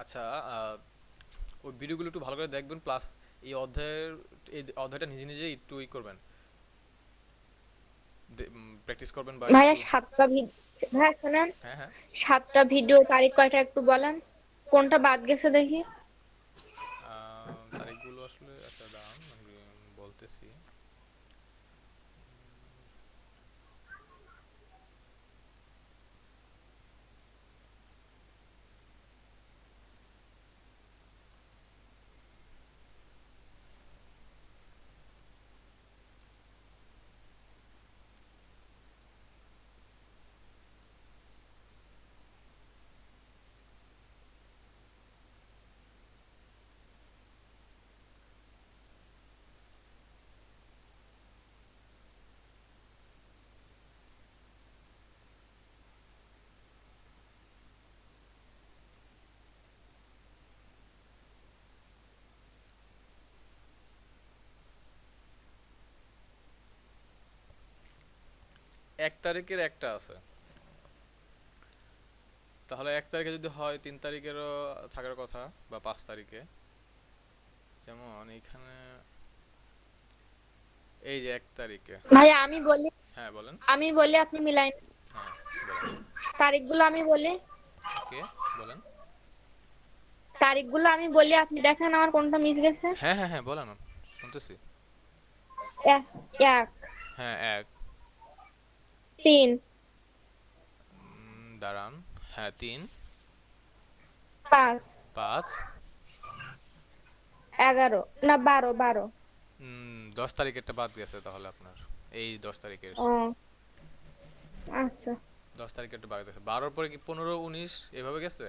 আচ্ছা, আহ, ওই ভিডিওগুলো একটু ভালো করে দেখবেন, প্লাস এই অধ্যায়টা নিজে নিজে একটু করবেন, প্র্যাকটিস করবেন বা ভাইয়া একটু। ভাইয়া শোনেন, হ্যাঁ, হ্যাঁ। 7টা ভিডিও তারিখ কয়টা একটু বলেন, কোনটা বাদ গেছে দেখি। তারিখগুলো আসলে, আচ্ছা দাঁড়ান আমি বলতেছি। এক তারিখের একটা আছে, তাহলে এক তারিখে যদি হয় 3 তারিখেরও থাকার কথা, বা 5 তারিখে। যেমন এইখানে এই যে 1 তারিখে। ভাইয়া আমি বলি, হ্যাঁ বলেন। আপনি মিলাই নেন। হ্যাঁ বলেন। তারিখগুলো আমি বলি, ওকে, বলেন। আপনি দেখেন আমার কোনটা মিস গেছে। হ্যাঁ, হ্যাঁ, হ্যাঁ, বলেন, শুনতেছি। এক, এক, হ্যাঁ, এক। 3, দাঁড়ান। হ্যাঁ, 3। 5, 5। 11, না 12, 12। 10 তারিখেরটা বাদ গেছে তাহলে আপনার, এই 10 তারিখের। ও আচ্ছা, 10 তারিখেরটা বাদ গেছে, 12-র পরে কি 15, 19 এভাবে গেছে?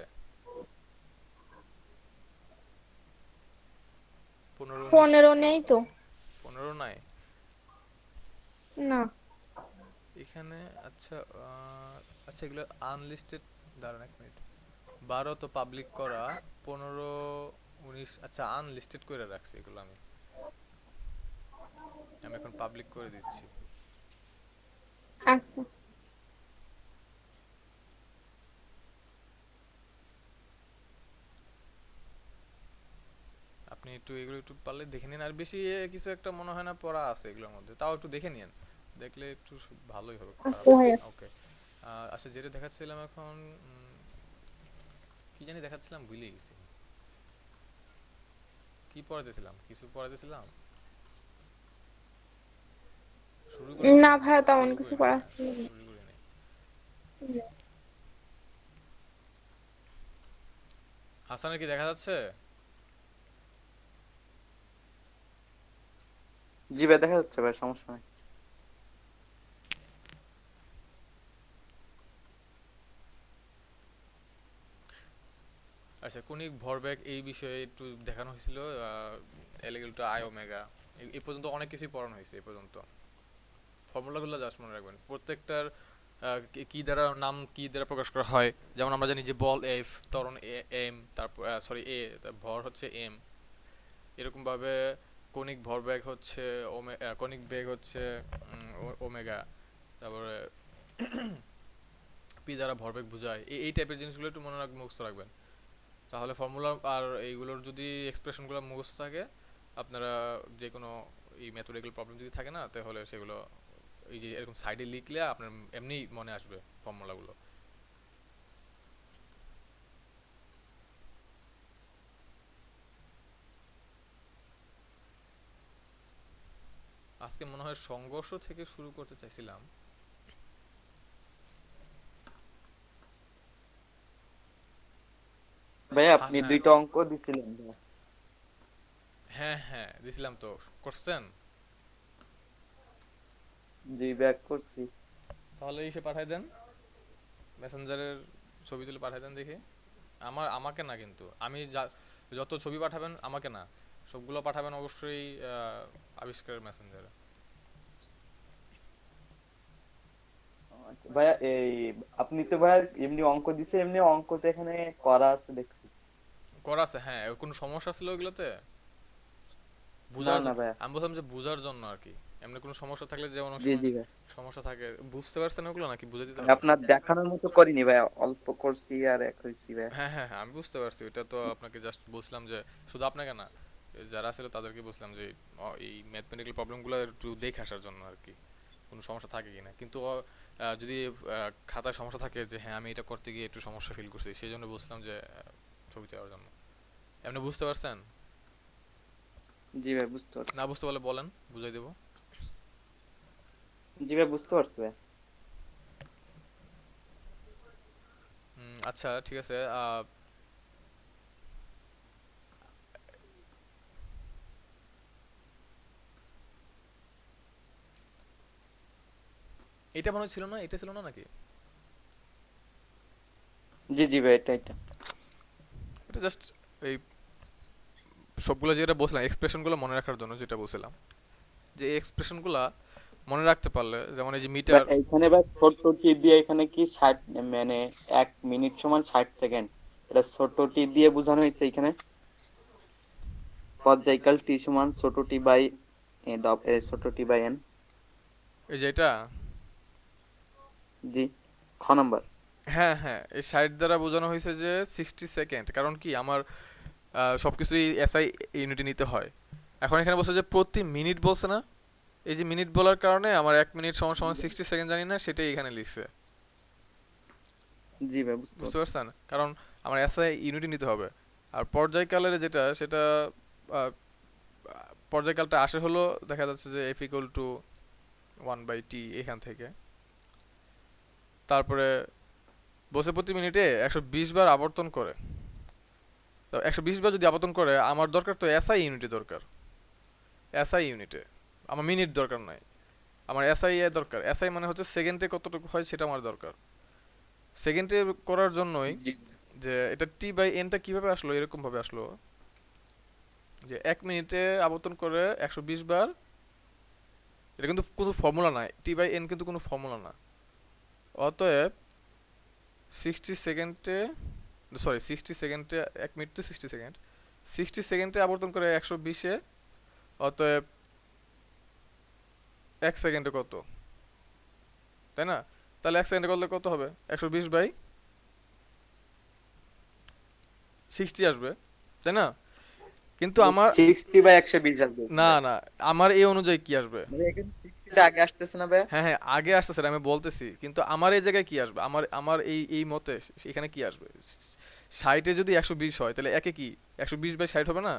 15, 19। 15 নেই তো। 15 নাই না। এখানে। আচ্ছা, আচ্ছা, এগুলো আনলিস্টেড। দাঁড়ান 1 মিনিট। 12 তো পাবলিক করা, 15, 19, আচ্ছা আনলিস্টেড করে রাখছি এগুলো আমি। আমি এখন পাবলিক করে দিচ্ছি। আচ্ছা, আপনি একটু এগুলো একটু পারলে দেখে নিন, আর বেশি কিছু একটা মনে হয় না পড়া আছে এগুলোর মধ্যে, তাও একটু দেখে নিন। দেখলে একটু ভালোই হবে, খারাপ আচ্ছা হবে ভাইয়া। না। ওকে। আচ্ছা, যেটা দেখাচ্ছিলাম এখন, কি জানি দেখাচ্ছিলাম, ভুলে গেছি। কি পড়াতেছিলাম, কিছু পড়াতেছিলাম। শুরু করি নাই না মনে ভাইয়া, হয়, তেমন শুরু কিছু করি নাই, পড়ার হ্যাঁ। ছিল না। শুরু করি নাই। হাসানের কি দেখা যাচ্ছে? জি ভাই, দেখা যাচ্ছে ভাই, সমস্যা নাই। আচ্ছা, কনিক ভরবেগ এই বিষয়ে একটু দেখানো হয়েছিল। এলিগেল টু আই ওমেগা, এই পর্যন্ত অনেক কিছুই পড়ানো হয়েছে এই পর্যন্ত। ফর্মুলাগুলো জাস্ট মনে রাখবেন প্রত্যেকটার। কি দ্বারা নাম কি দ্বারা প্রকাশ করা হয়, যেমন আমরা জানি যে বল এফ, ত্বরণ এম, তারপর সরি এ, ভর হচ্ছে এম। এরকম ভাবে কনিক ভরবেগ হচ্ছে কনিক বেগ হচ্ছে ওমেগা। তারপরে পি দ্বারা ভরবেগ বোঝায়, এই টাইপের জিনিসগুলো একটু মনে রাখবেন, মুখস্থ রাখবেন। তাহলে ফর্মুলা আর এইগুলোর যদি এক্সপ্রেশনগুলো মুখস্থ থাকে, আপনারা যে কোনো এই ম্যাথমেটিক্যাল প্রবলেম যদি থাকে না, তাহলে সেগুলো এই যে এরকম সাইডে লিখলে আপনার এমনি মনে আসবে ফর্মুলাগুলো। আজকে মনে হয় সংঘর্ষ থেকে শুরু করতে চাইছিলাম। ভাই হ্যাঁ, আপনি হ্যাঁ, 2টা অঙ্ক দিছিলেন ভাই। হ্যাঁ, হ্যাঁ, দিছিলাম তো। করছেন? জি ব্যাক করছি। তাহলে এসে পাঠাই দেন, মেসেঞ্জারের ছবি তুলে পাঠাই দেন দেখি। আমাকে না, কিন্তু যত ছবি পাঠাবেন আমাকে না, সবগুলো পাঠাবেন অবশ্যই আবিষ্কারের মেসেঞ্জারে। আচ্ছা ভাইয়া, এই আপনি তো ভাইয়া এমনি অঙ্ক দিছে, এমনি অঙ্ক তো এখানে করা আছে দেখছি। করা আছে, হ্যাঁ। কোনো সমস্যা ছিল ওইগুলোতে? না বুঝার না ভাইয়া। আমি বললাম যে বুঝার জন্য আর কি। এমনি কোনো সমস্যা থাকলে যে অনেক জি সময় জি ভাই। সমস্যা থাকে, বুঝতে পারছেন ওগুলো নাকি বুঝে দিতে আমি হবে? আপনার দেখানোর মতো করিনি ভাই, অল্প করছি আর এক হয়েছি ভাই। হ্যাঁ হ্যাঁ হ্যাঁ, আমি বুঝতে পারছি। এটা তো আপনাকে জাস্ট বলছিলাম যে, শুধু আপনাকে না, যারা ছিল তাদেরকে বলছিলাম যে এই ম্যাথমেটিক্যাল প্রবলেমগুলো একটু দেখে আসার জন্য আর কি, কোনো সমস্যা থাকে কিনা। কিন্তু যদি খাতায় সমস্যা থাকে যে হ্যাঁ আমি এটা করতে গিয়ে একটু সমস্যা ফিল করছি, সেই জন্য বলছিলাম যে ছবি দেওয়ার জন্য। এমনি বুঝতে পারছেন? জি ভাই বুঝতে পারছি। না বুঝতে পারলে বলেন, বুঝাই দেবো। জি ভাই বুঝতে পারছি ভাই। আচ্ছা ঠিক আছে। এটা মনে হয় ছিল না, এটা ছিল না নাকি? জি জি ভাই, এটা এটা। এটা জাস্ট এই সবগুলো যেটা বলছিলাম এক্সপ্রেশনগুলো মনে রাখার জন্য, যেটা বলছিলাম যে এই এক্সপ্রেশনগুলো মনে রাখতে পারলে, যেমন এই যে ভাই মিটার। এইখানে ভাই ছোট টি দিয়ে এখানে কি 60, মানে 1 মিনিট সমান 60 সেকেন্ড, এটা ছোট টি দিয়ে বোঝানো হয়েছে এখানে। পর্যায়কাল টি সমান ছোট টি বাই ছোট টি বাই এন। এই যে এটা, জি, খ নাম্বার। হ্যাঁ হ্যাঁ, এই 60 দ্বারা বোঝানো হয়েছে যে 60 সেকেন্ড, কারণ কি আমার সবকিছুই এসআই ইউনিটে নিতে হয়। এখন এখানে বলছে যে প্রতি মিনিট বলছে না, এই যে মিনিট বলার কারণে আমার 1 মিনিট সমান জি সমান ভাই। 60 সেকেন্ড জানি না, সেটাই এখানে লিখছে। জি ভাই বুঝতে বুঝতে পারছি। পারছেন? কারণ আমার এসআই ইউনিটে নিতে হবে। আর পর্যায়কালের যেটা সেটা আহ, পর্যায়কালটা আসে হলো, দেখা যাচ্ছে যে এফ ইকুয়াল টু 1/t এখান থেকে। তারপরে বসে প্রতি মিনিটে 120 বার আবর্তন করে। তো 120 বার যদি আবর্তন করে, আমার দরকার তো এসআই ইউনিটে দরকার। এসআই ইউনিটে আমার মিনিট দরকার নাই, আমার এসআই এ দরকার। এসআই মানে হচ্ছে সেকেন্ডে কতটুকু হয় সেটা আমার দরকার। সেকেন্ডে করার জন্যই জি যে এটা টি বাই এনটা কিভাবে আসলো, এরকম ভাবে আসলো যে 1 মিনিটে আবর্তন করে 120 বার। এটা কিন্তু কোনো ফর্মুলা না, টি বাই এন কিন্তু কোনো ফর্মুলা না। অতএব 60 সেকেন্ডে, সরি 60 সেকেন্ডে, 1 মিনিট তো 60 সেকেন্ড, 60 সেকেন্ডে আবর্তন করে 120-এ। অতএব 1 সেকেন্ডে কত, তাই না? তাহলে 1 সেকেন্ডে করলে কত হবে, 120/60 আসবে, তাই না? কিন্তু আমার, 60/120 আসবে না ভাই। না, আমার এই অনুযায়ী কি আসবে? মানে এখানে 60 আগে আসতেছে না ভাই? হ্যাঁ হ্যাঁ, আগে আসতেছে, আমি বলতেছি, কিন্তু আমার এই জায়গায় কি আসবে, আমার আমার এই মতে এখানে কি আসবে? 60-এ যদি 120 হয়, তাহলে একে কি 120/60 হবে না?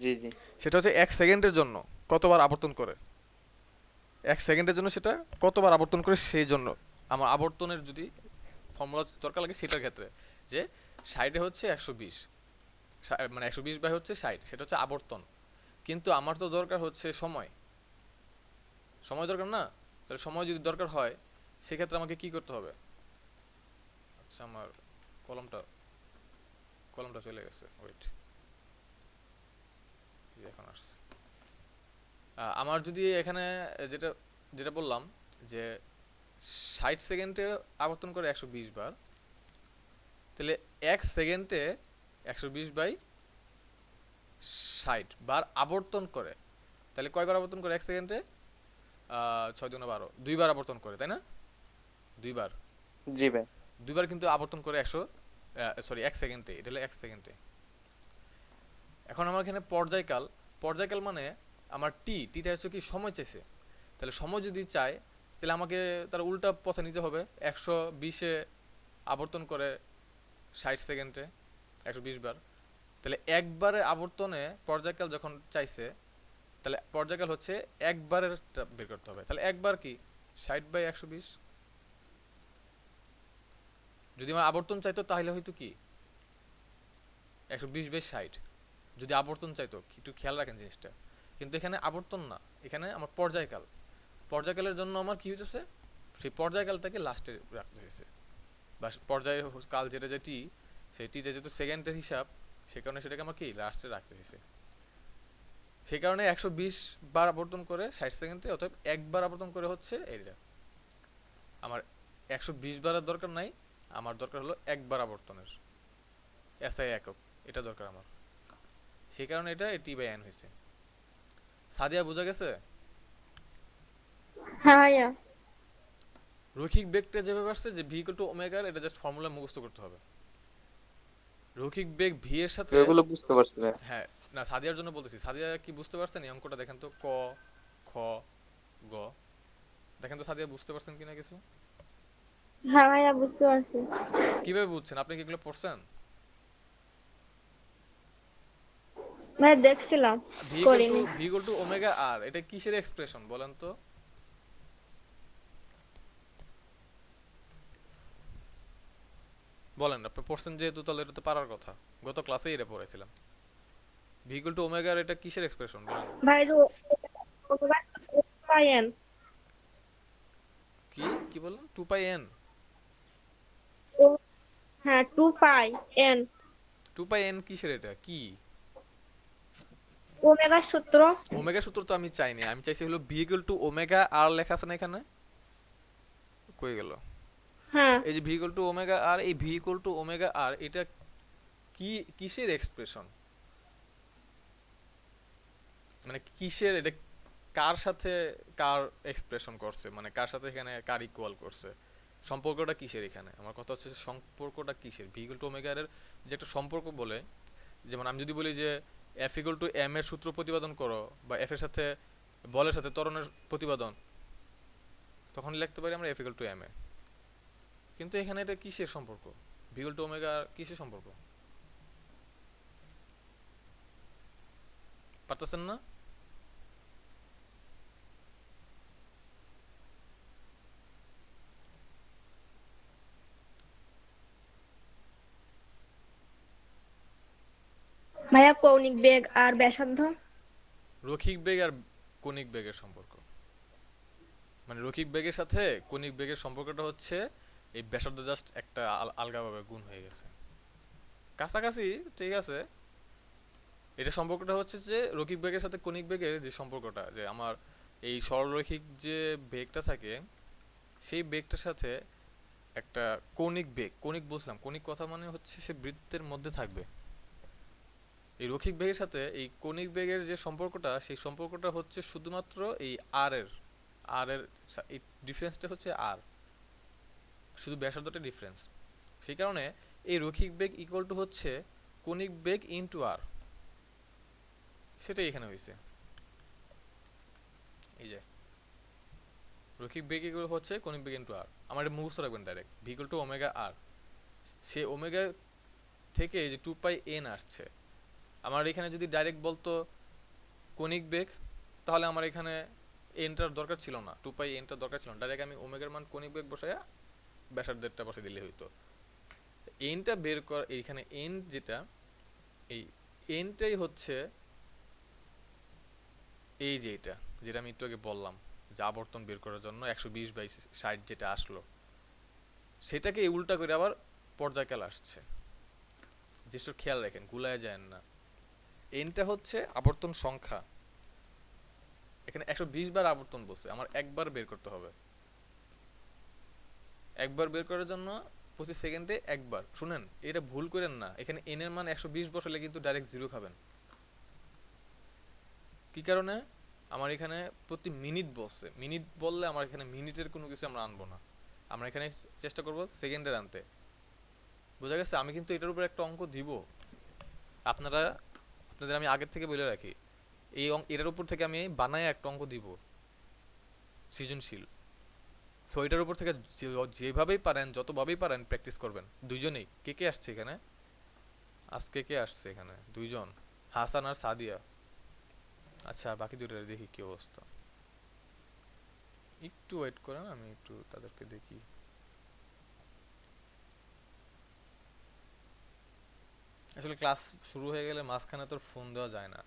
জি জি। সেটা হচ্ছে 1 সেকেন্ডের জন্য কতবার আবর্তন করে। 1 সেকেন্ডের জন্য সেটা কতবার আবর্তন করে, সেই জন্য আমার আবর্তনের যদি ফর্মুলা দরকার লাগে সেটার ক্ষেত্রে, যে 60-এ হচ্ছে 120, মানে 120/60, সেটা হচ্ছে আবর্তন। কিন্তু আমার তো দরকার হচ্ছে সময়, সময় দরকার না? তাহলে সময় যদি দরকার হয়, সেক্ষেত্রে আমাকে কি করতে হবে? আচ্ছা, আমার কলমটা কলমটা চলে গেছে, ওয়েট, এখন আসছে। আমার যদি এখানে যেটা যেটা বললাম যে 60 সেকেন্ডে আবর্তন করে 120 বার, তাহলে 1 সেকেন্ডে 120/60 বার আবর্তন করে। তাহলে কয়বার আবর্তন করে 1 সেকেন্ডে? 6×2 = 12, 2 বার আবর্তন করে, তাই না? 2 বার, জি ভাই। 2 বার কিন্তু আবর্তন করে 1 সেকেন্ডে, এটা হলো 1 সেকেন্ডে। এখন আমার এখানে পর্যায়কাল, পর্যায়কাল মানে আমার টিটা হচ্ছে কি সময় চাইছে। তাহলে সময় যদি চায়, তাহলে আমাকে তার উল্টা পথে নিতে হবে। 120-এ আবর্তন করে 60 সেকেন্ডে 120 বার, তাহলে একবারে আবর্তনে পর্যায়কাল যখন চাইছে, তাহলে পর্যায়কাল হচ্ছে একবারের বের করতে হবে। তাহলে একবার কি 60/120। যদি আমার আবর্তন চাইতো তাহলে হয়তো কি 120/60, যদি আবর্তন চাইতো। একটু খেয়াল রাখেন জিনিসটা, কিন্তু এখানে আবর্তন না, এখানে আমার পর্যায়কাল। পর্যায়কালের জন্য আমার কি হইতেছে, সেই পর্যায়কালটাকে লাস্টে রাখতে হয়েছে, বা পর্যায় কাল যেটা যে টি, সেই টিটা যেহেতু সেকেন্ডের হিসাব, সে কারণে সেটাকে আমার কি লাস্টে রাখতে হয়েছে। সেই কারণে 120 বার আবর্তন করে 60 সেকেন্ডে, অতএব একবার আবর্তন করে হচ্ছে এইটা। আমার 120 বারের দরকার নাই, আমার দরকার হলো একবার আবর্তনের এসআই একক, এটা দরকার আমার। সেই কারণে এটা টি বাই এন হয়েছে। সাদিয়া বোঝা গেছে? হ্যাঁ ভাইয়া। রৈখিক বেগটা যেভাবে আসছে যে ভি ইকুয়াল টু ওমেগার, এটা জাস্ট ফর্মুলা মুখস্থ করতে হবে। রৈখিক বেগ ভি এর সাথে, এগুলো বুঝতে পারছি ভাই। হ্যাঁ, না সাদিয়ার জন্য বলতেছি, সাদিয়া কি বুঝতে পারছেন এই অঙ্কটা? দেখেন তো ক, খ, গ, দেখেন তো সাদিয়া বুঝতে পারছেন কিনা কিছু? হ্যাঁ ভাইয়া বুঝতে পারছি। কিভাবে বুঝছেন? আপনি কি এগুলো পড়ছেন? ভাইয়া দেখছিলাম, করিনি। ভি ইকুয়াল টু ওমেগা আর, এটা কিসের এক্সপ্রেশন বলেন তো? বলেন, আপনি পড়ছেন যেহেতু তাহলে এটা তো পারার কথা, গত ক্লাসেই এটা পড়েছিলাম। ভি ইকুয়াল টু ওমেগা আর, এটা কিসের এক্সপ্রেশন বলেন? ভাই যে পাইয়েন। কি কি বললেন? 2 পাই এন? হ্যাঁ 2 পাই এন। 2 পাই এন কিসের, এটা কি? ওমেগার সূত্র। ওমেগা সূত্র তো আমি চাইনি, আমি চাইছি হলো ভি ইকুয়াল টু ওমেগা আর, লেখা আছে না এখানে? কই গেল? হ্যাঁ এই যে ভি ইকুয়াল টু ওমেগা আর, এই ভি ইকুয়াল টু ওমেগা আর এটা কি, কিসের এক্সপ্রেশন? মানে কিসের এটা, কার সাথে কার এক্সপ্রেশন করছে, মানে কার সাথে এখানে কার ইকুয়াল করছে? সম্পর্কটা কিসের এখানে? আমার কথা হচ্ছে সম্পর্কটা কিসের? ভি ইকুয়াল টু ওমেগা এর যে একটা সম্পর্ক বলে, যেমন আমি যদি বলি যে এফ ইকুয়াল টু এম এর সূত্র প্রতিপাদন করো, বা এফ এর সাথে বলের সাথে ত্বরণের প্রতিপাদন, তখন লিখতে পারি আমরা F equal to M A. কিন্তু এখানে এটা কিসের সম্পর্ক? ভি ইকুয়াল টু ওমেগা কিসের সম্পর্ক? পারতেছেন না? ভাইয়া, কৌণিক বেগ আর ব্যাসার্ধ। রৈখিক বেগ আর কণিক বেগের সম্পর্ক, মানে রৈখিক বেগের সাথে কণিক বেগের সম্পর্কটা হচ্ছে এই ব্যাসার্ধ জাস্ট একটা আলগাভাবে গুণ হয়ে গেছে, কাছাকাছি, ঠিক আছে। এটা সম্পর্কটা হচ্ছে যে রৈখিক বেগের সাথে কণিক বেগের যে সম্পর্কটা, যে আমার এই সরলরৈখিক যে বেগটা থাকে, সেই বেগটার সাথে একটা কণিক বেগ, কণিক বুঝলাম, কণিক কথা মানে হচ্ছে সে বৃত্তের মধ্যে থাকবে। এই রৈখিক বেগের সাথে এই কণিক বেগের যে সম্পর্কটা, সেই সম্পর্কটা হচ্ছে শুধুমাত্র এই আর এর এই ডিফারেন্সটা হচ্ছে আর, শুধু ব্যাসার্ধটা ডিফারেন্স। সেই কারণে এই রৈখিক বেগ ইকুয়াল টু হচ্ছে কণিক বেগ ইনটু আর, সেটাই এখানে হয়েছে। এই যে রৈখিক বেগ ইকুয়াল হচ্ছে কণিক বেগ ইনটু আর, আমার এটা মুখস্থ রাখবেন direct, V equal to omega আর। সে ওমেগা থেকে এই যে 2 পাই এন আসছে, আমার এখানে যদি ডাইরেক্ট বলতো কণিক বেগ, তাহলে আমার এখানে এনটার দরকার ছিল না, 2 পাই এনটার দরকার ছিল না, ডাইরেক্ট আমি ওমেগার মান কণিক বেগ বসায়া ব্যাসার্ধেরটা বসাই দিলে হইতো। এনটা বের কর, এইখানে এন যেটা, এই এনটাই হচ্ছে এই যে এটা, যেটা আমি একটু আগে বললাম যে আবর্তন বের করার জন্য 120/60 যেটা আসলো, সেটাকে উল্টা করে আবার পর্যায়কাল আসছে। যেসব খেয়াল রাখেন, গুলায় যায় না। এনটা হচ্ছে আবর্তন সংখ্যা, এখানে 120 বার আবর্তন বলছে, আমার একবার বের করতে হবে। একবার বের করার জন্য প্রতি সেকেন্ডে একবার। শুনেন, এটা ভুল করেন না, এখানে এন এর মান 120 বসালে কিন্তু ডাইরেক্ট জিরো খাবেন। কি কারণে? আমার এখানে প্রতি মিনিট বলছে, মিনিট বললে আমার এখানে মিনিটের কোনো কিছু আমরা আনবো না, আমরা এখানে চেষ্টা করব সেকেন্ডের আনতে। বোঝা গেছে? আমি কিন্তু এটার উপর একটা অঙ্ক দিব, আপনাদের আমি আগের থেকে বলে রাখি, এটার উপর থেকে আমি বানায় একটা অঙ্ক দিব সৃজনশীল। সো এটার উপর থেকে যেভাবেই পারেন, যতভাবেই পারেন প্র্যাকটিস করবেন দুইজনেই। কে কে আসছে এখানে আজকে? কে আসছে এখানে? দুইজন, হাসান আর সাদিয়া। আচ্ছা, আর বাকি দুইটা দেখি কি অবস্থা। একটু ওয়েট করেন, আমি একটু তাদেরকে দেখি। আসলে ক্লাস শুরু হয়ে গেলে মাঝখানে তোর ফোন দেওয়া যায় না,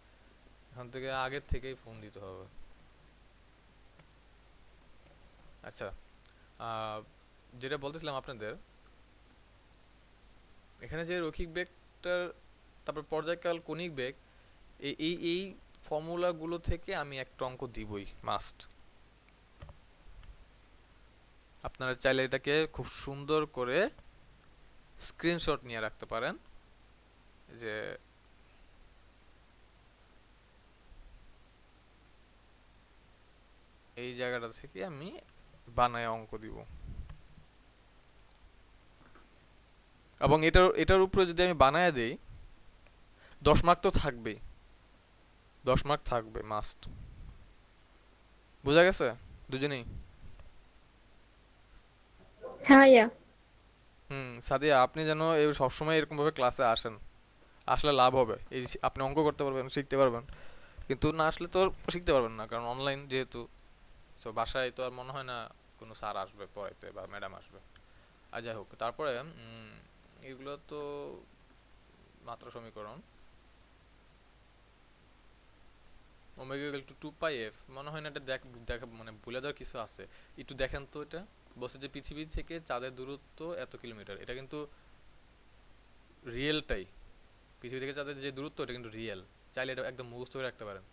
এখন থেকে আগের থেকেই ফোন দিতে হবে। আচ্ছা, যেটা বলতেছিলাম আপনাদের, এখানে যে রৈখিক বেগটার, তারপর পর্যায়কাল, কণিক বেগ, এই এই এই ফর্মুলাগুলো থেকে আমি একটা অঙ্ক দিবই মাস্ট। আপনারা চাইলে এটাকে খুব সুন্দর করে স্ক্রিনশট নিয়ে রাখতে পারেন, যে এই জায়গাটা থেকে আমি বানায় অঙ্ক দিব, এবং এটার উপরে যদি আমি বানায় দেই 10 মার্ক তো থাকবেই, 10 মার্ক থাকবে মাস্ট। বুঝা গেছে দুজনেই? হ্যাঁ ভাইয়া। সাদিয়া আপনি যেন সবসময় এরকম ভাবে ক্লাসে আসেন, আসলে লাভ হবে। এই যে আপনি অঙ্ক করতে পারবেন, শিখতে পারবেন, কিন্তু না আসলে তো আর শিখতে পারবেন না, কারণ অনলাইন যেহেতু। তো বাসায় তো আর মনে হয় না কোনো স্যার আসবে পড়াইতে বা ম্যাডাম আসবে। আর যাই হোক, তারপরে এগুলো তো মাত্রা সমীকরণ। Omega equal to 2 pi F, মনে হয় না এটা দেখা মানে ভুলে দেওয়ার কিছু আছে। একটু দেখেন তো, এটা বলছে যে পৃথিবী থেকে চাঁদের দূরত্ব এত কিলোমিটার, এটা কিন্তু রিয়েলটাই। পৃথিবী থেকে চাঁদের যে দূরত্ব এটা কিন্তু রিয়েল। চাইলে এটা একদম মুখস্থ করে রাখতে পারেন।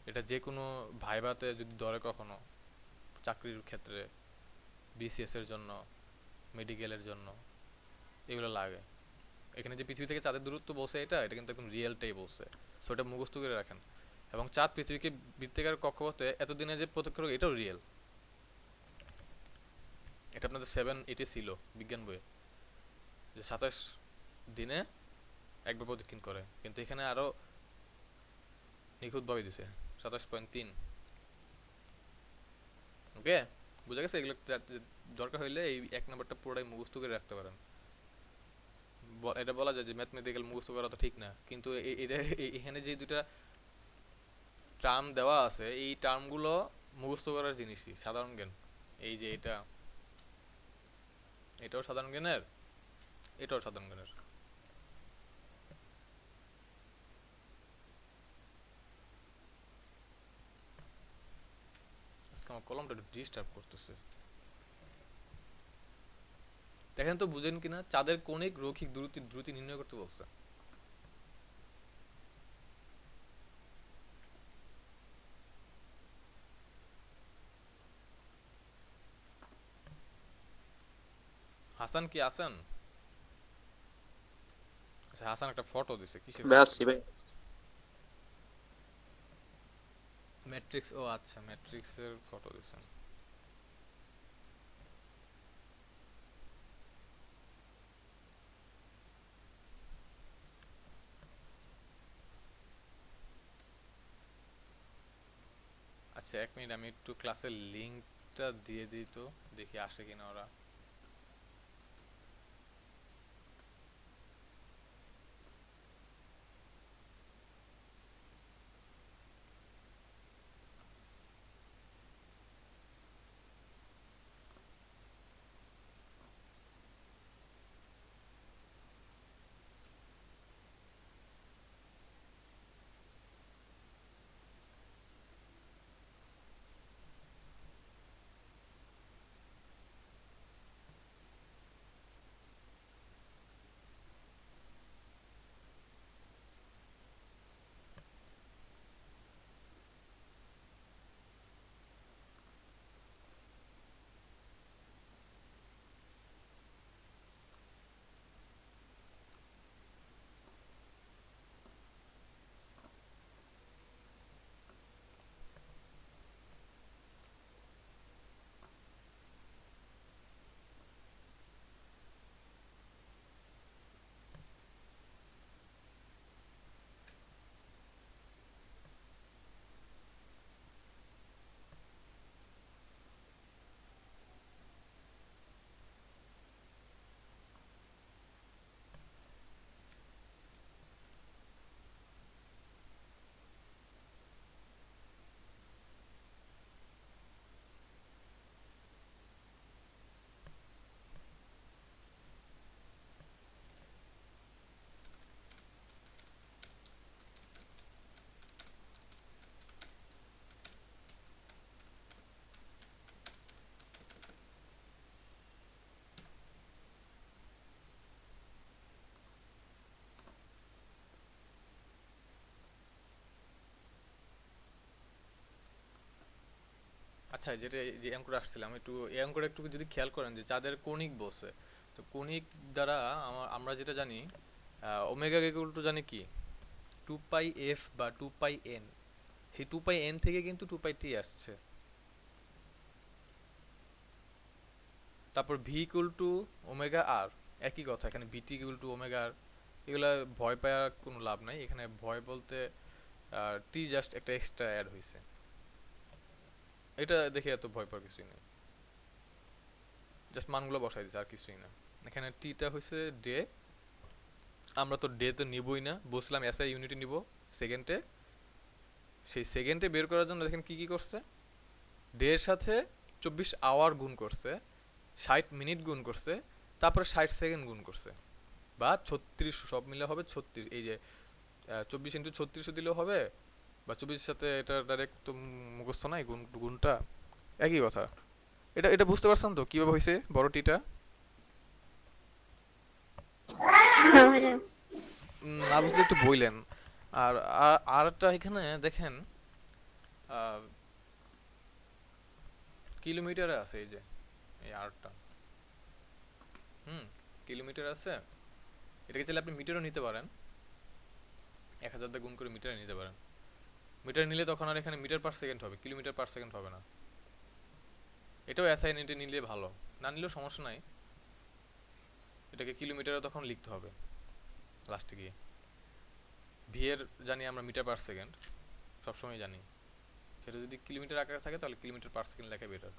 এটা যে কোনো ভাইভাতে যদি ধরে কখনো, চাকরির ক্ষেত্রে, বিসিএস এর জন্য, মেডিকেলের জন্য এগুলো লাগে। এখানে যে পৃথিবী থেকে চাঁদের দূরত্ব বলছে এটা এটা কিন্তু একদম রিয়েলটাই বলছে। সো এটা মুখস্থ করে রাখেন। এবং চাঁদ পৃথিবীকে বৃত্তাকার কক্ষপথে এতদিনে যে প্রত্যক্ষ করে এটাও রিয়েল। এটা আপনাদের 7-8 ছিল বিজ্ঞান বইয়ে, যে 27 দিনে একবার প্রদক্ষিণ করে, কিন্তু এখানে আরো নিখুঁতভাবে দিছে 27.3। ওকে, বুঝা গেছে? এগুলো দরকার হইলে এই 1 নম্বরটা পুরোটাই মুখস্থ করে রাখতে পারেন। এটা বলা যায় যে ম্যাথমেটিক্যাল মুখস্থ করা তো ঠিক না, কিন্তু এটা এখানে যে দুটা টার্ম দেওয়া আছে এই টার্মগুলো মুখস্থ করার জিনিসই, সাধারণ জ্ঞান। এই যে এটাও সাধারণ জ্ঞানের, এটাও সাধারণ জ্ঞানের। আজকে আমার কলমটা একটু ডিস্টার্ব করতেছে। দেখেন তো বুঝেন কিনা, চাঁদের কৌণিক রৈখিক দ্রুতি নির্ণয় করতে বলছে। হাসান কি আছেন? আচ্ছা, হাসান একটা ফটো দিছে, কিসের ভাই ফটো? আসছি ভাই। ম্যাট্রিক্স, ও আচ্ছা ম্যাট্রিক্সের ফটো দিছেন। আচ্ছা 1 মিনিট, আমি একটু ক্লাসের লিঙ্কটা দিয়ে দিই তো, দেখি আসে কিনা ওরা। আচ্ছা, যেটা যে অঙ্কটা আসছিলাম, একটু এই অঙ্কটা একটু যদি খেয়াল করেন, যে যাদের কণিক বসে, তো কণিক দ্বারা আমরা যেটা জানি, ওমেগা ইকুয়াল টু জানি কি 2 পাই এফ বা 2 পাই এন। সেই 2 পাই এন থেকে কিন্তু 2 পাই টি আসছে। তারপর ভি ইকুয়াল টু ওমেগা আর, একই কথা, এখানে ভিটি ইকুয়াল টু ওমেগা আর। এগুলা ভয় পাওয়ার কোনো লাভ নাই, এখানে ভয় বলতে টি জাস্ট একটা এক্সট্রা অ্যাড হয়েছে, এটা দেখে এত ভয় পাওয়ার কিছুই নেই, জাস্ট মানগুলো বসাই দিছে আর কিছুই না। এখানে টিটা হয়েছে ডে, আমরা তো ডে তো নিবই না, বুঝলাম এসআই ইউনিটে নিব সেকেন্ডে। সেই সেকেন্ডে বের করার জন্য দেখেন কি কি করছে, ডে এর সাথে 24 আওয়ার গুণ করছে, 60 মিনিট গুণ করছে, তারপরে 60 সেকেন্ড গুণ করছে, বা 36, সব মিলে হবে 36। এই যে 24 × 36 দিলেও হবে, বা 24-এর সাথে এটা ডাইরেক্ট তো মুখস্থ নাই, গুণটা একই কথা। এটা এটা বুঝতে পারছেন তো কিভাবে হয়েছে বড় টিটা? হ্যাঁ ভাইয়া। না বুঝলে একটু বললেন। আর আরেকটা এখানে দেখেন কিলোমিটারে আছে, এই যে এই আরটা, কিলোমিটার আছে। এটাকে চাইলে আপনি মিটারও নিতে পারেন, 1000 দিয়ে গুণ করে মিটারে নিতে পারেন। মিটার নিলে তখন আর এখানে মিটার পার সেকেন্ড হবে, কিলোমিটার পার সেকেন্ড হবে না। এটাও এসআই ইউনিটে নিলে ভালো, না নিলেও সমস্যা নাই, এটাকে কিলোমিটারে তখন লিখতে হবে লাস্টে গিয়ে। ভি এর জানি আমরা মিটার পার সেকেন্ড, সবসময় জানি, সেটা যদি কিলোমিটার আকারে থাকে তাহলে কিলোমিটার পার সেকেন্ড লেখা বেটার।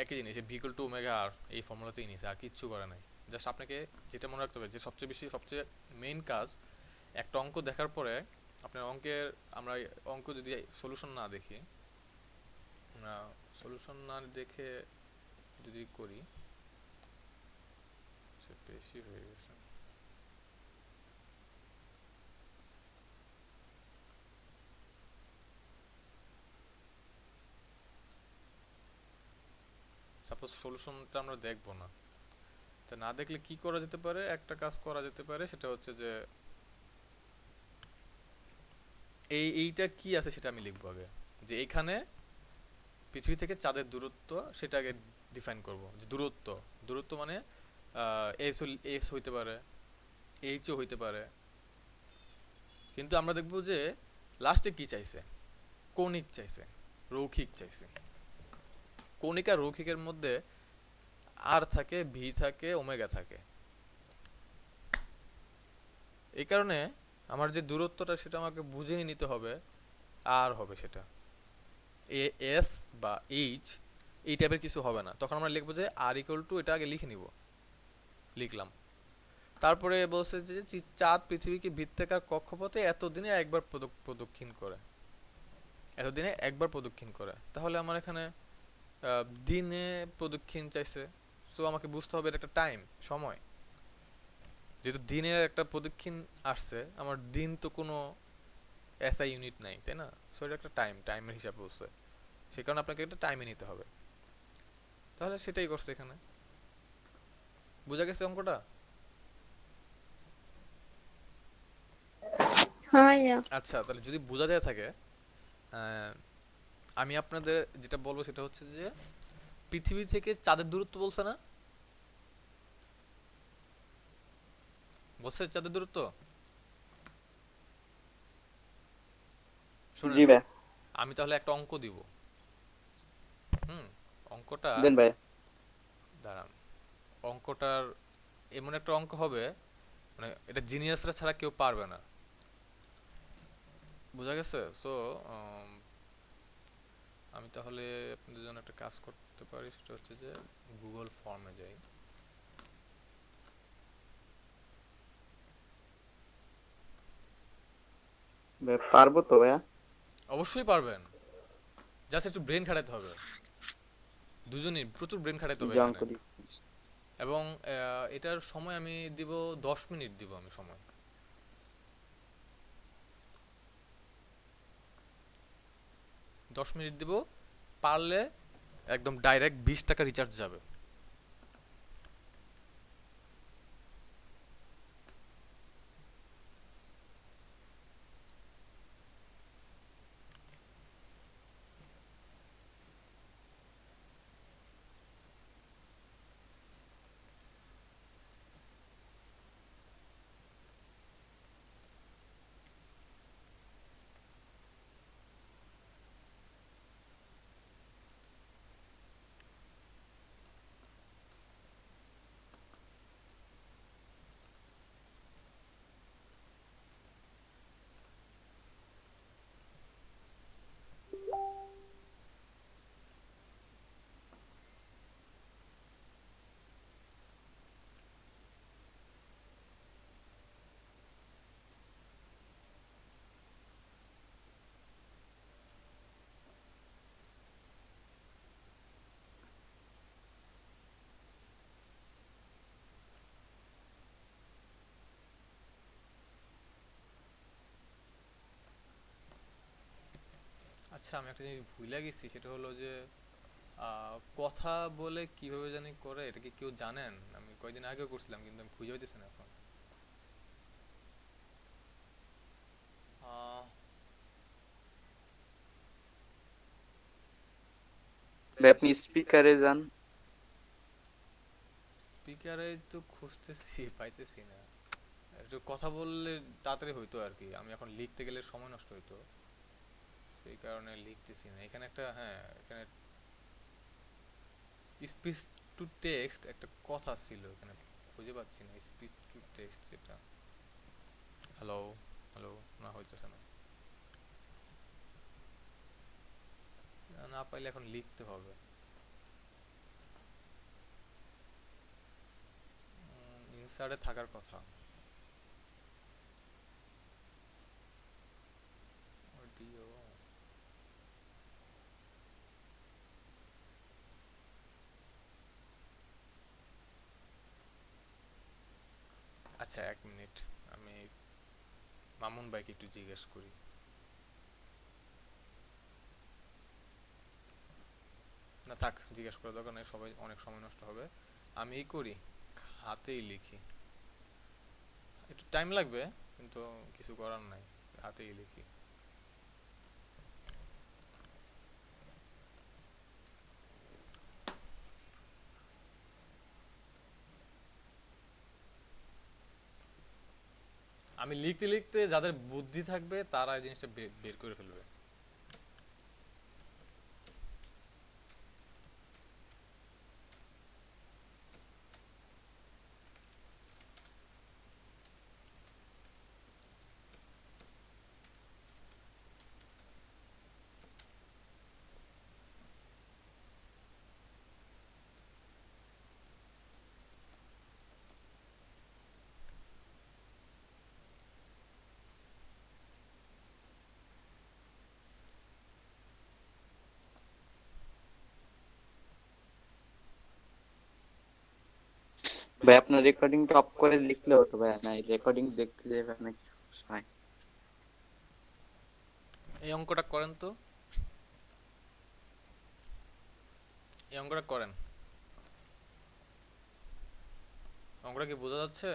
একই জিনিস, ভি ইকুয়াল টু ওমেগা আর, এই ফর্মুলাতেই নিয়েছে, আর কিচ্ছু করে নাই। জাস্ট আপনাকে যেটা মনে রাখতে হবে, যে সবচেয়ে মেইন কাজ, একটা অঙ্ক দেখার পরে আপনার অঙ্কের, আমরা অঙ্ক যদি সলিউশন না দেখি, সলিউশন না দেখে যদি করি, সে বেশি হয়ে গেছে। সাপোজ সলিউশনটা আমরা দেখবো না, তা না দেখলে কি করা যেতে পারে, একটা কাজ করা যেতে পারে, সেটা হচ্ছে যে এইটা কি আছে সেটা আমি লিখবো আগে, যে এখানে পৃথিবী থেকে চাঁদের দূরত্ব, সেটা আগে ডিফাইন করব, যে দূরত্ব, দূরত্ব মানে এস হইতে পারে, এইচও হইতে পারে, কিন্তু আমরা দেখব যে লাস্টে কি চাইছে, কৌণিক চাইছে, রৈখিক চাইছে। কৌণিক আর রৈখিকের মধ্যে আর থাকে, ভি থাকে, ওমেগা থাকে। এই কারণে আমার যে দূরত্বটা সেটা আমাকে বুঝে নিতে হবে, আর হবে সেটা এস বা এইচ, এই টাইপের কিছু হবে না। তখন আমরা লিখবো যে আর ইকুয়াল টু, এটা আগে লিখে নিব, লিখলাম। তারপরে বলছে যে চাঁদ পৃথিবীকে বৃত্তাকার কক্ষপথে এতদিনে একবার প্রদক্ষিণ করে, এতদিনে একবার প্রদক্ষিণ করে। তাহলে আমার এখানে দিনে প্রদক্ষিণ চাইছে, সো আমাকে বুঝতে হবে এটা একটা টাইম, সময়। যেহেতু দিনের একটা প্রদক্ষিণ আসছে, আমার দিন তো কোনো এসআই ইউনিট নাই, তাই না? সো এটা একটা টাইমের হিসাব বলছে, সেই কারণে আপনাকে একটা টাইমে নিতে হবে। তাহলে সেটাই করছে এখানে। বুঝা গেছে অঙ্কটা? হ্যাঁ ভাইয়া। আচ্ছা, তাহলে যদি বোঝা যায় থাকে, আমি আপনাদের যেটা বলবো সেটা হচ্ছে যে পৃথিবী থেকে চাঁদের দূরত্ব বলছে না, বলছে চাঁদের দূরত্ব, জি শুনেন, ভাই, আমি তাহলে একটা অঙ্ক দিব। অঙ্কটা, দেন ভাই। দাঁড়ান, অঙ্কটার এমন একটা অঙ্ক হবে, মানে এটা জিনিয়াসরা ছাড়া কেউ পারবে না। বুঝা গেছে? সো আমি তাহলে আপনাদের জন্য একটা কাজ করতে পারি, সেটা হচ্ছে যে গুগল ফর্মে যাই। ভাই পারবো তো ভাইয়া? অবশ্যই পারবেন, জাস্ট একটু ব্রেন খাটাতে হবে, দুজনই প্রচুর ব্রেন খাটাতে হবে যে এখানে। অঙ্ক দি। এবং এটার সময় আমি দিব 10 মিনিট দিব আমি সময়। 10 মিনিট দিব, পারলে একদম ডাইরেক্ট 20 টাকা রিচার্জ যাবে। আচ্ছা, আমি একটা জিনিস ভুলে গেছি, সেটা হলো যে কথা বলে কিভাবে জানি করে, এটা কি কেউ জানেন? আমি কয়দিন আগেও করছিলাম কিন্তু আমি খুঁজে পাইতেছি না এখন। ভাই আপনি স্পিকারে যান। স্পিকারে তো খুঁজতেছি, পাইতেছি না। একটু কথা বললে তাড়াতাড়ি হইতো আর কি, আমি এখন লিখতে গেলে সময় নষ্ট হইতো, সেই কারণে লিখতেছি না। এখানে একটা, হ্যাঁ, এখানে স্পিচ টু টেক্সট একটা কথা ছিল, এখানে খুঁজে পাচ্ছি না স্পিচ টু টেক্সট যেটা। হ্যালো, হ্যালো, না হইতেছে না। না পাইলে এখন লিখতে হবে। ইনসার্টে থাকার কথা। অডিও। আচ্ছা, 1 মিনিট, আমি মামুন ভাইকে একটু জিজ্ঞেস করি। না থাক, জিজ্ঞেস করার দরকার নেই, সবাই অনেক সময় নষ্ট হবে। আমি এই করি, হাতেই লিখি। একটু টাইম লাগবে কিন্তু কিছু করার নাই, হাতেই লিখি। আমি লিখতে লিখতে যাদের বুদ্ধি থাকবে তারা এই জিনিসটা বের করে ফেলবে। ভাই আপনার রেকর্ডিংটা অফ করে লিখলে হতো ভাই, না রেকর্ডিং দেখতে যাবে অনেক সমস্যা হয়। এই অঙ্কটা করেন তো, এই অঙ্কটা করেন। অঙ্কটা কি বোঝা যাচ্ছে?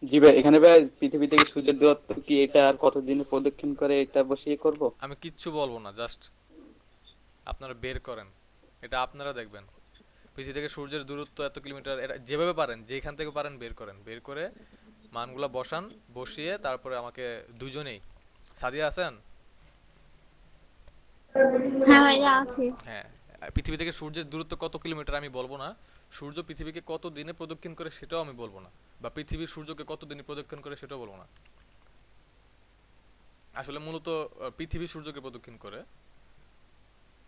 জি ভাই, এখানে ভাই পৃথিবী থেকে সূর্যের দূরত্ব কি, এটা আর কতদিনে প্রদক্ষিণ করে, এটা বসিয়ে করব। আমি কিচ্ছু বলবো না, জাস্ট আপনারা বের করেন, এটা আপনারা দেখবেন। পৃথিবী থেকে সূর্যের দূরত্ব এত কিলোমিটার, এটা যেভাবে পারেন, যেখান থেকে পারেন বের করেন, বের করে মানগুলা বসান, বসিয়ে তারপরে আমাকে দুজনেই, সাদিয়া আছেন? হ্যাঁ ভাইয়া আছি। হ্যাঁ, পৃথিবী থেকে সূর্যের দূরত্ব কত কিলোমিটার আমি বলবো না, সূর্য পৃথিবীকে কত দিনে প্রদক্ষিণ করে সেটাও আমি বলবো না, বা পৃথিবী সূর্যকে কত দিনে প্রদক্ষিণ করে সেটাও বলবো না। আসলে মূলত পৃথিবী সূর্যকে প্রদক্ষিণ করে,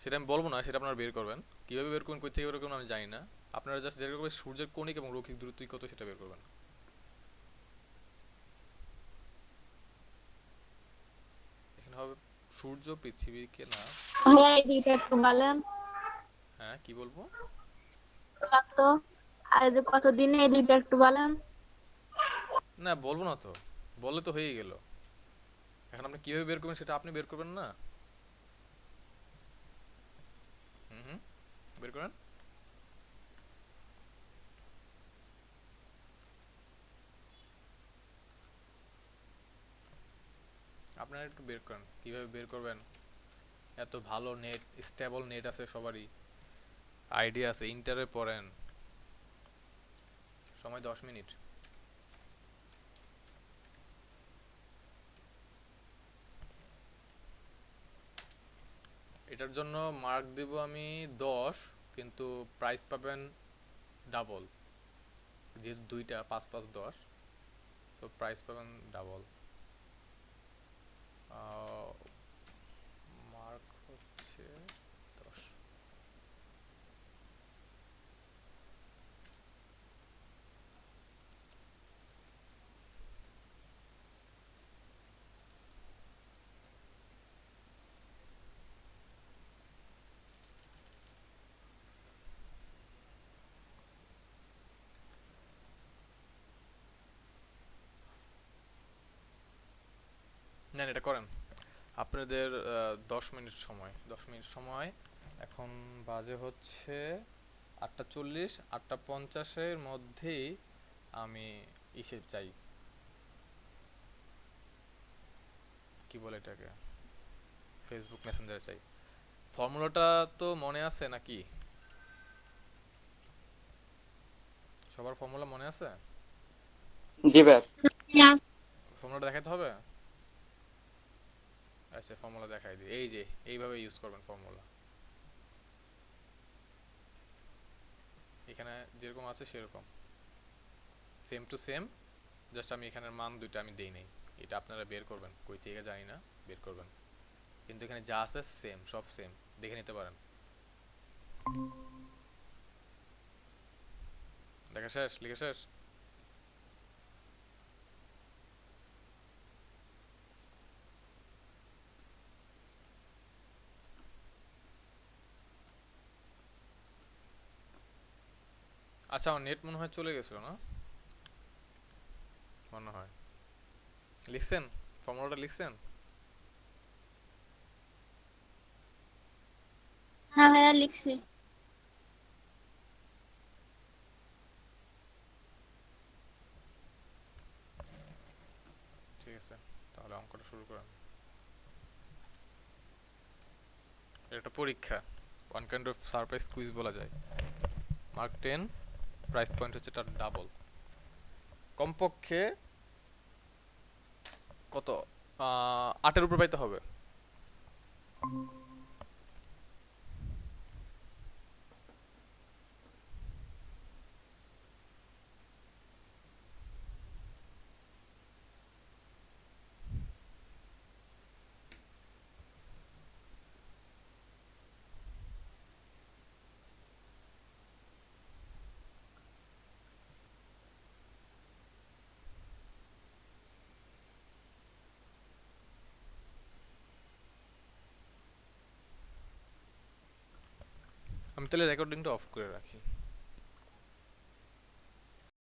সেটা আমি বলবো না, সেটা আপনারা বের করবেন। কিভাবে বের করবেন, কই থেকে বের করবেন আমি জানি না। আপনারা জাস্ট যেটা করবেন, সূর্যের কণিক এবং রৈখিক দূরত্ব কত সেটা বের করবেন। এখানে হবে সূর্য পৃথিবীকে না। ভাইয়া এই দুইটা একটু বলেন হ্যাঁ, কি বলবো? তো, আর যে কতদিনে এই দুইটা একটু বলেন। না বলবো না তো, বললে তো হয়েই গেল। এখন আপনি কিভাবে বের করবেন সেটা আপনি বের করবেন না। হুম হুম, বের করেন। আপনারা একটু বের করেন, কিভাবে বের করবেন। এত ভালো নেট, স্টেবল নেট আছে সবারই, আইডিয়া আছে, ইন্টারে পড়েন। সময় 10 মিনিট। এটার জন্য মার্ক দেব আমি 10, কিন্তু প্রাইস পাবেন ডাবল, যেহেতু দুইটা 5 5 10, তো প্রাইস পাবেন ডাবল। মার্ক হচ্ছে 10। নেন এটা করেন। আপনাদের 10 মিনিট সময়, 10 মিনিট সময়। এখন বাজে হচ্ছে 8:40, 8:50-এর মধ্যেই আমি ইসে চাই, কি বলে এটাকে, ফেসবুক মেসেঞ্জারে চাই। ফর্মুলাটা তো মনে আছে নাকি? সবার ফর্মুলা মনে আছে? জি ভাই। ফর্মুলাটা দেখাতে হবে? আচ্ছা, ফর্মুলা দেখাই দিই। এই যে এইভাবে ইউজ করবেন ফর্মুলা, এখানে যেরকম আছে সেরকম, সেম টু সেম। জাস্ট আমি এখানের মান দুইটা আমি দেই নাই, এটা আপনারা বের করবেন, কই থেকে জানি না, বের করবেন। কিন্তু এখানে যা আছে সেম, সব সেম, দেখে নিতে পারেন। দেখা শেষ? লিখে শেষ? আচ্ছা, আমার নেট মনে হয় চলে গেছিল না, মনে হয়। লিখছেন? ফর্মুলাটা লিখছেন? হ্যাঁ ভাইয়া লিখছি। ঠিক আছে, তাহলে অঙ্কটা শুরু করেন। এটা একটা পরীক্ষা, one kind of surprise quiz বলা যায়। মার্ক 10, প্রাইস পয়েন্ট হচ্ছে তার ডাবল। কমপক্ষে কত, 8-এর উপর পাইতে হবে। আমি তাহলে রেকর্ডিংটা অফ করে রাখি।